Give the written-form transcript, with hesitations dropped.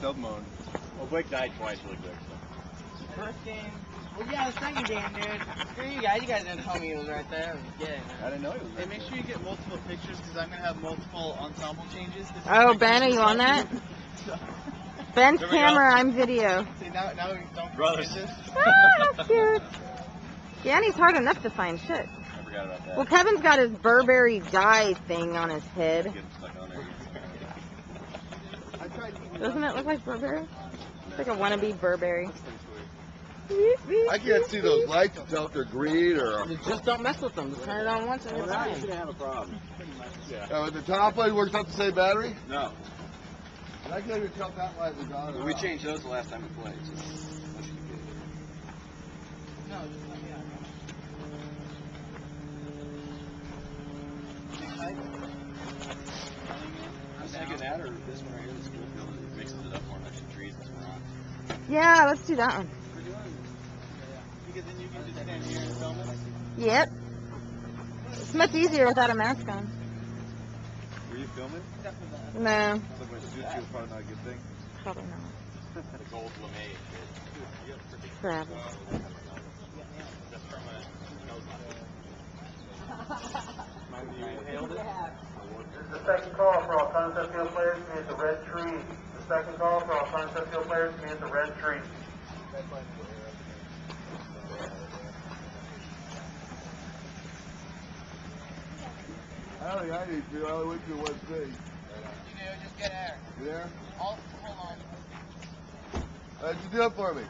sub mode. Well, Blake died twice really quick. So. First game. Well, yeah, the second game, dude. Screw you guys. You guys didn't tell me he was right there. I was kidding. I didn't know he was right Hey, make sure you get multiple pictures because I'm going to have multiple ensemble changes. Oh, Ben, are you on that? Ben's camera, I'm video. See, now we don't Brothers. this. Ah, that's cute. Yeah, and he's hard enough to find shit. I forgot about that. Well, Kevin's got his Burberry dye thing on his head. Get him stuck on there. Doesn't it look like Burberry? It's like a wannabe Burberry. I can't see those lights to tell if they're green or. Just don't mess with them. Just turn it on once and you're You're fine. gonna have a problem. Oh, the top light works off the same battery? No. I can't even tell if that light was on. We changed those the last time we played. So that should be good. No, just let me out. I was thinking that or this one right here, the school field, it mixes it up more like some trees and some rocks. Yeah, let's do that one. Because then you can just stand here and film it. Yep. It's much easier without a mask on. Were you filming? Except for that. No, So my suit was probably not a good thing. probably not. The gold lame shit. Crap. The second call for all concept field players to be at the red tree. The second call for all concept field players to be at the red tree. I need to. I only went through one thing. You do, just get air. You there? Hold on. How'd you do it for me?